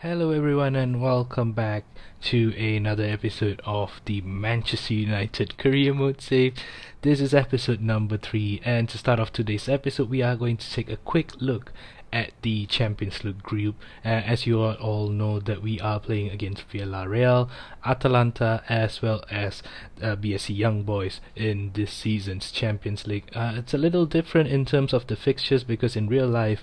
Hello everyone and welcome back to another episode of the Manchester United Career Mode Save. This is episode number 3, and to start off today's episode we are going to take a quick look at the Champions League group. As you all know that we are playing against Villarreal, Atalanta as well as BSC Young Boys in this season's Champions League. It's a little different in terms of the fixtures because in real life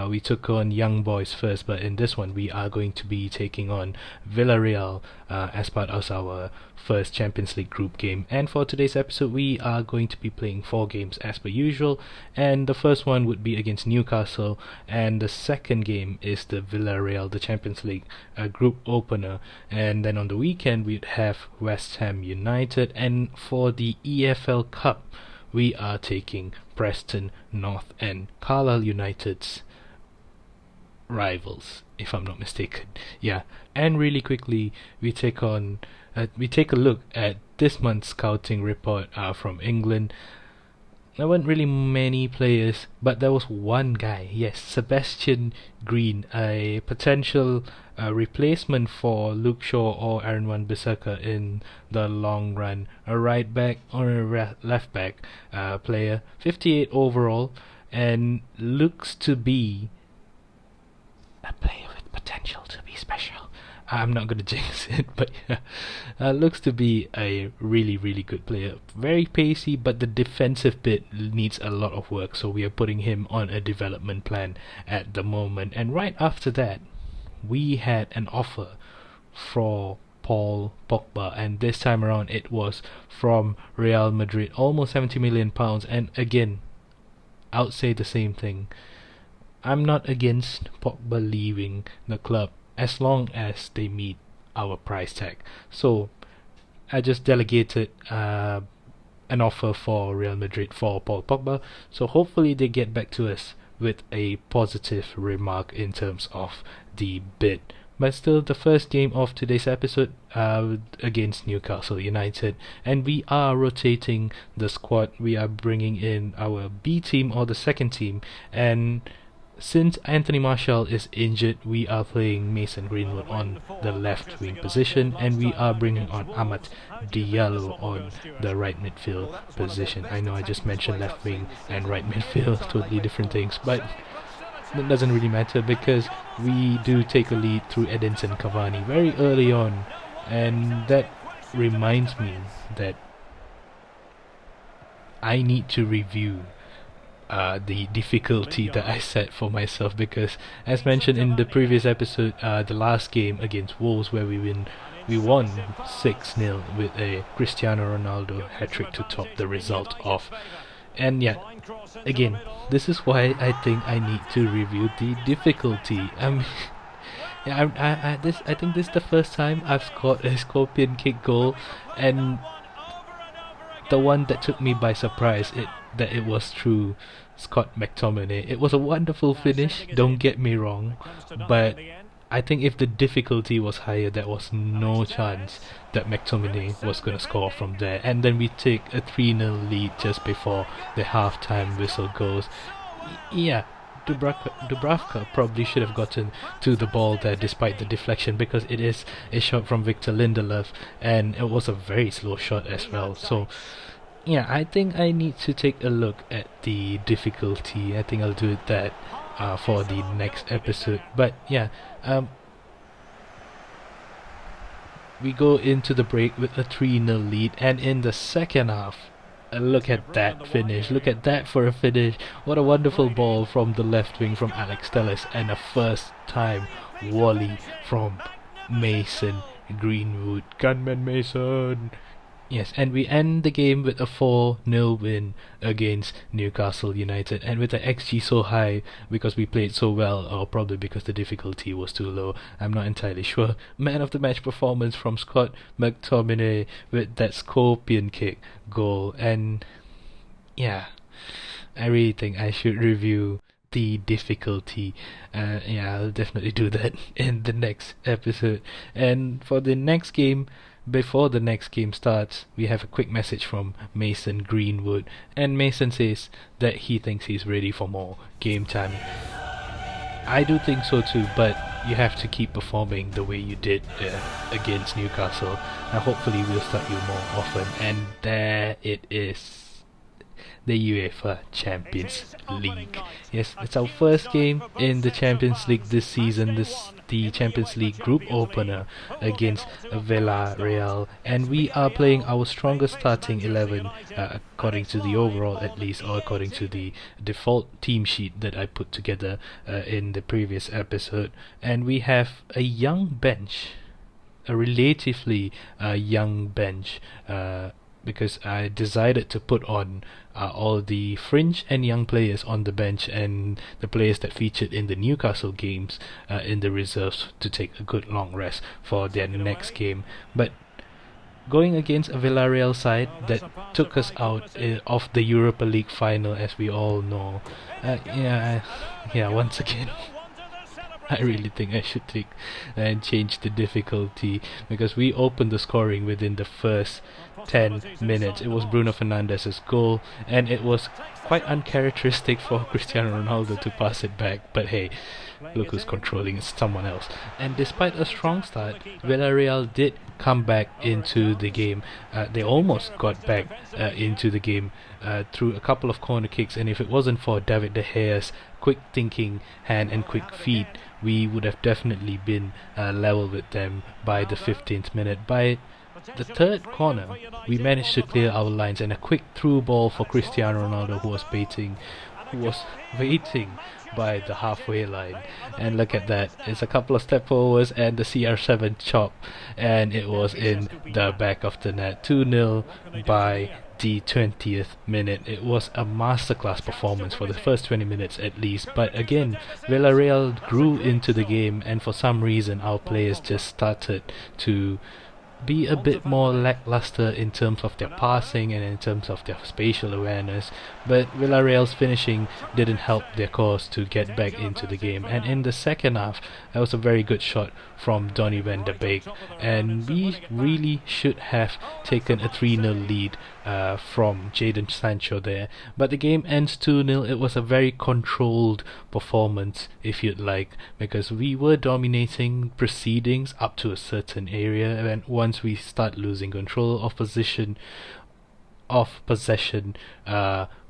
we took on Young Boys first, but in this one we are going to be taking on Villarreal as part of our first Champions League group game. And for today's episode we are going to be playing 4 games as per usual, and the first one would be against Newcastle, and the second game is the Villarreal, the Champions League group opener, and then on the weekend we'd have West Ham United, and for the EFL Cup we are taking Preston North and Carlisle United's rivals, if I'm not mistaken. Yeah, and really quickly we take a look at this month's scouting report from England. There weren't really many players, but there was one guy, yes, Sebastian Green, a potential replacement for Luke Shaw or Aaron Wan-Bissaka in the long run. A right back or a left back player, 58 overall, and looks to be a player with potential to be special. I'm not gonna jinx it, but yeah, looks to be a really good player. Very pacey, but the defensive bit needs a lot of work, so we are putting him on a development plan at the moment. And right after that, we had an offer for Paul Pogba, and this time around it was from Real Madrid, almost £70 million. And again, I would say the same thing. I'm not against Pogba leaving the club as long as they meet our price tag. So I just delegated an offer for Real Madrid for Paul Pogba, so hopefully they get back to us with a positive remark in terms of the bid. But still, the first game of today's episode against Newcastle United, and we are rotating the squad. We are bringing in our B team or the second team, and since Anthony Martial is injured, we are playing Mason Greenwood on the left wing position, and we are bringing on Amad Diallo on the right midfield position. I know I just mentioned left wing and right midfield, totally different things, but it doesn't really matter because we do take a lead through Edinson Cavani very early on, and that reminds me that I need to review the difficulty that I set for myself, because as mentioned in the previous episode, the last game against Wolves where we won 6-0 with a Cristiano Ronaldo hat-trick to top the result off. And yeah, again, this is why I think I need to review the difficulty. I think this is the first time I've scored a scorpion kick goal, and the one that took me by surprise that it was through Scott McTominay. It was a wonderful finish, don't get me wrong, but I think if the difficulty was higher, there was no chance that McTominay was going to score from there. And then we take a 3-0 lead just before the half-time whistle goes. Yeah, Dubravka probably should have gotten to the ball there despite the deflection, because it is a shot from Victor Lindelof, and it was a very slow shot as well. So yeah, I think I need to take a look at the difficulty. I think I'll do that for the next episode. But yeah, we go into the break with a 3-0 lead, and in the second half, look at that finish. Look at that for a finish. What a wonderful ball from the left wing from Alex Telles, and a first time volley from Mason Greenwood. Gunman Mason! Yes, and we end the game with a 4-0 win against Newcastle United, and with the XG so high because we played so well, or probably because the difficulty was too low, I'm not entirely sure. Man of the match performance from Scott McTominay with that scorpion kick goal. And yeah, I really think I should review the difficulty. Yeah, I'll definitely do that in the next episode. And for the next game, before the next game starts, we have a quick message from Mason Greenwood, and Mason says that he thinks he's ready for more game time. I do think so too, but you have to keep performing the way you did against Newcastle. Now hopefully we'll start you more often. And there it is. The UEFA Champions League. Yes, it's our first game in the Champions League this season. The Champions League group opener against Villarreal, and we are playing our strongest starting 11 according to the overall, at least, or according to the default team sheet that I put together in the previous episode. And we have a young bench, a relatively young bench, because I decided to put on all the fringe and young players on the bench, and the players that featured in the Newcastle games in the reserves to take a good long rest for their next game. But going against a Villarreal side that took us out of the Europa League final, as we all know, once again I really think I should take and change the difficulty, because we opened the scoring within the first 10 minutes. It was Bruno Fernandes's goal, and it was quite uncharacteristic for Cristiano Ronaldo to pass it back, but hey, look who's controlling, it's someone else. And despite a strong start, Villarreal did come back into the game. They almost got back into the game through a couple of corner kicks, and if it wasn't for David De Gea's quick thinking hand and quick feet, we would have definitely been level with them by the 15th minute. By the third corner, we managed to clear our lines, and a quick through ball for Cristiano Ronaldo, who was waiting by the halfway line. And look at that, it's a couple of step forwards and the CR7 chop, and it was in the back of the net. 2-0 by the 20th minute. It was a masterclass performance for the first 20 minutes at least, but again, Villarreal grew into the game, and for some reason our players just started to be a bit more lackluster in terms of their passing and in terms of their spatial awareness. But Villarreal's finishing didn't help their cause to get back into the game, and in the second half that was a very good shot from Donny van de Beek, and we really should have taken a 3-0 lead from Jadon Sancho there, but the game ends 2-0. It was a very controlled performance, if you'd like, because we were dominating proceedings up to a certain area, and once we start losing control of possession,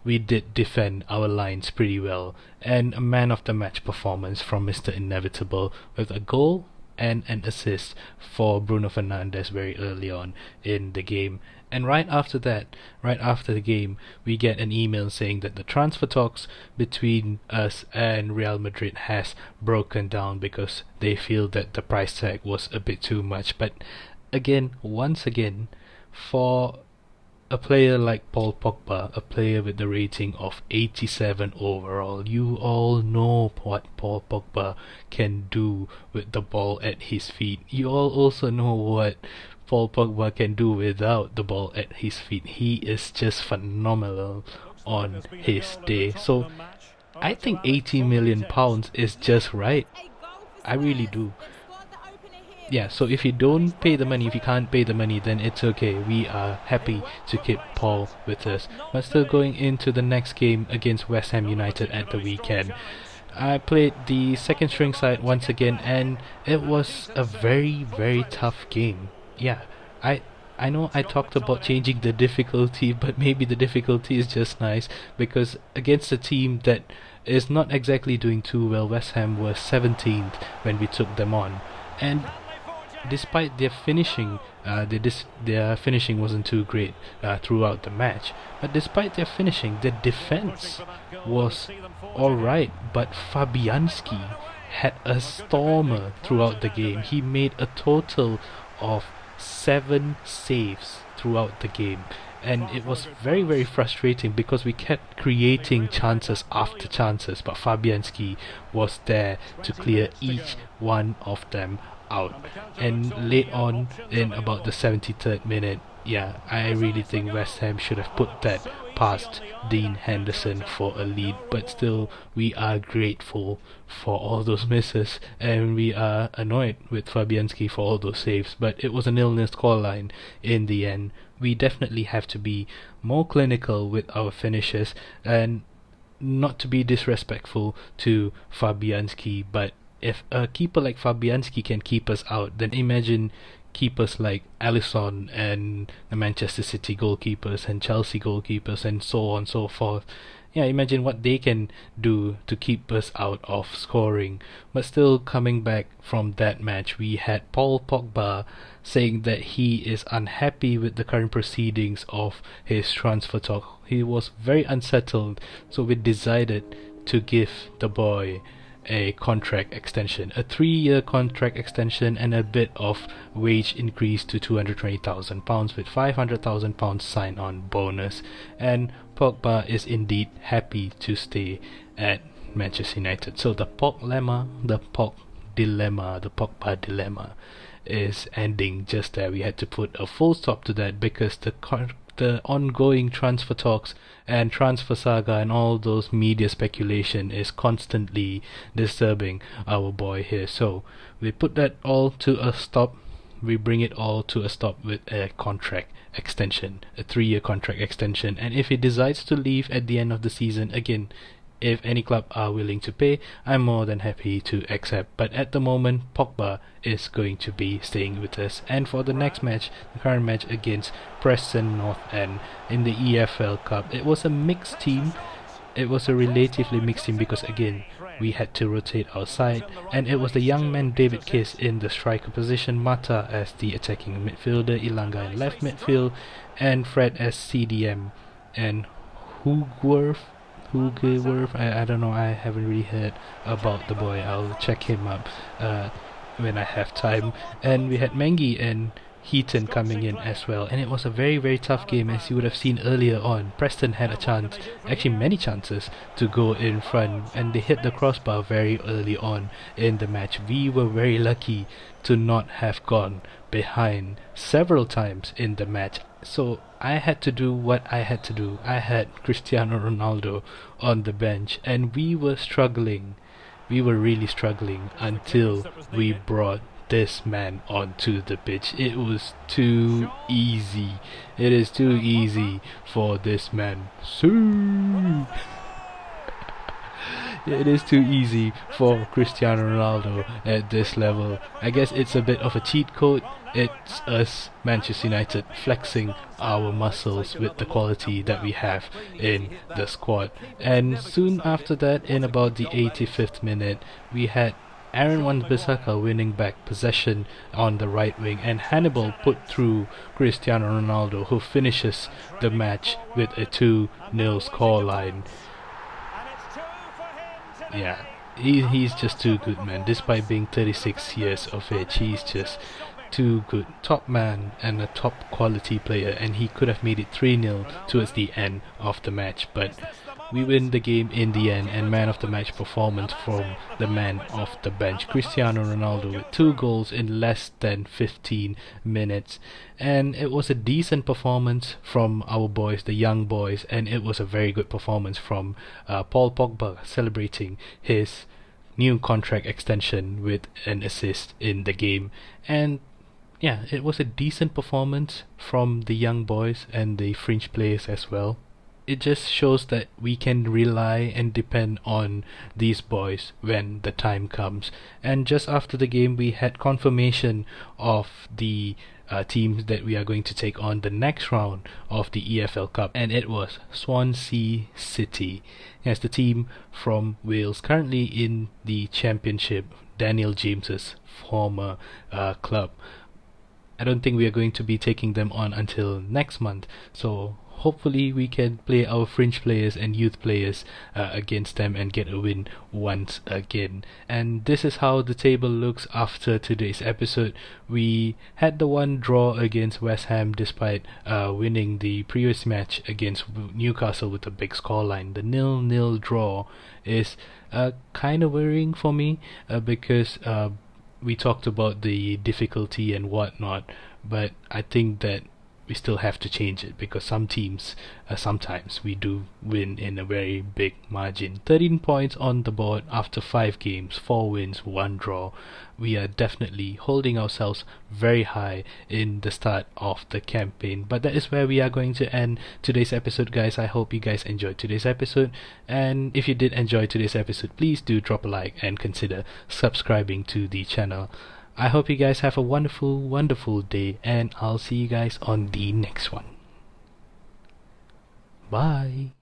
we did defend our lines pretty well. And a man of the match performance from Mr. Inevitable, with a goal and an assist for Bruno Fernandes very early on in the game. And right after the game, we get an email saying that the transfer talks between us and Real Madrid has broken down because they feel that the price tag was a bit too much. But once again, for a player like Paul Pogba, a player with the rating of 87 overall, you all know what Paul Pogba can do with the ball at his feet. You all also know what Paul Pogba can do without the ball at his feet. He is just phenomenal on his day. So I think £80 million is just right. I really do. Yeah, so if you don't pay the money, if you can't pay the money, then it's okay. We are happy to keep Paul with us. But still, going into the next game against West Ham United at the weekend, I played the second string side once again, and it was a very, very tough game. Yeah, I know I talked about changing the difficulty, but maybe the difficulty is just nice, because against a team that is not exactly doing too well, West Ham were 17th when we took them on. And despite their finishing, their finishing wasn't too great throughout the match. But despite their finishing, their defense was alright. But Fabianski had a stormer throughout the game. He made a total of 7 saves throughout the game. And it was very, very frustrating because we kept creating chances after chances, but Fabianski was there to clear each one of them out. And late on, in about the 73rd minute, I really think West Ham should have put that past Dean Henderson for a lead, but still we are grateful for all those misses, and we are annoyed with Fabianski for all those saves. But it was a 0-0 scoreline in the end. We definitely have to be more clinical with our finishes, and not to be disrespectful to Fabianski, but if a keeper like Fabianski can keep us out, then imagine keepers like Alisson and the Manchester City goalkeepers and Chelsea goalkeepers and so on and so forth. Yeah, imagine what they can do to keep us out of scoring. But still, coming back from that match, we had Paul Pogba saying that he is unhappy with the current proceedings of his transfer talk. He was very unsettled, so we decided to give the boy a contract extension, a 3-year contract extension, and a bit of wage increase to £220,000 with £500,000 sign-on bonus. And Pogba is indeed happy to stay at Manchester United. So the Poglemma, the Pogba dilemma is ending just there. We had to put a full stop to that because the ongoing transfer talks and transfer saga and all those media speculation is constantly disturbing our boy here. So we put that all to a stop. We bring it all to a stop with a contract extension, a 3-year contract extension. And if he decides to leave at the end of the season, again, if any club are willing to pay, I'm more than happy to accept. But at the moment, Pogba is going to be staying with us. And for the next match, the current match against Preston North End in the EFL Cup, it was a mixed team. It was a relatively mixed team because, again, we had to rotate our side, and it was the young man David Kiss in the striker position, Mata as the attacking midfielder, Ilanga in left midfield, and Fred as CDM, and Hugworth, I don't know, I haven't really heard about the boy. I'll check him up when I have time. And we had Mengi and Heaton coming in as well, and it was a very, very tough game. As you would have seen earlier on, Preston had a chance, actually many chances, to go in front, and they hit the crossbar very early on in the match. We were very lucky to not have gone behind several times in the match. So I had to do what I had to do. I had Cristiano Ronaldo on the bench, and we were struggling. We were really struggling until we brought this man onto the pitch. It was too easy. It is too easy for this man. It is too easy for Cristiano Ronaldo at this level. I guess it's a bit of a cheat code. It's us, Manchester United, flexing our muscles with the quality that we have in the squad. And soon after that, in about the 85th minute, we had Aaron Wan-Bissaka winning back possession on the right wing, and Hannibal put through Cristiano Ronaldo, who finishes the match with a 2-0 scoreline. Yeah, he's just too good, man. Despite being 36 years of age, he's just too good. Top man and a top quality player, and he could have made it 3-0 towards the end of the match, but we win the game in the end. And man of the match performance from the man off the bench, Cristiano Ronaldo, with 2 goals in less than 15 minutes. And it was a decent performance from our boys, the young boys, and it was a very good performance from Paul Pogba, celebrating his new contract extension with an assist in the game. And yeah, it was a decent performance from the young boys and the fringe players as well. It just shows that we can rely and depend on these boys when the time comes. And just after the game, we had confirmation of the teams that we are going to take on the next round of the EFL Cup, and it was Swansea City. Yes, the team from Wales, currently in the Championship, Daniel James's former club. I don't think we are going to be taking them on until next month, so hopefully we can play our fringe players and youth players against them and get a win once again. And this is how the table looks after today's episode. We had the one draw against West Ham despite winning the previous match against Newcastle with a big scoreline. The 0-0 draw is kind of worrying for me because we talked about the difficulty and whatnot, but I think that we still have to change it, because some teams sometimes we do win in a very big margin. 13 points on the board after 5 games, 4 wins, 1 draw. We are definitely holding ourselves very high in the start of the campaign. But that is where we are going to end today's episode, guys. I hope you guys enjoyed today's episode, and if you did enjoy today's episode, please do drop a like and consider subscribing to the channel. I hope you guys have a wonderful day, and I'll see you guys on the next one. Bye.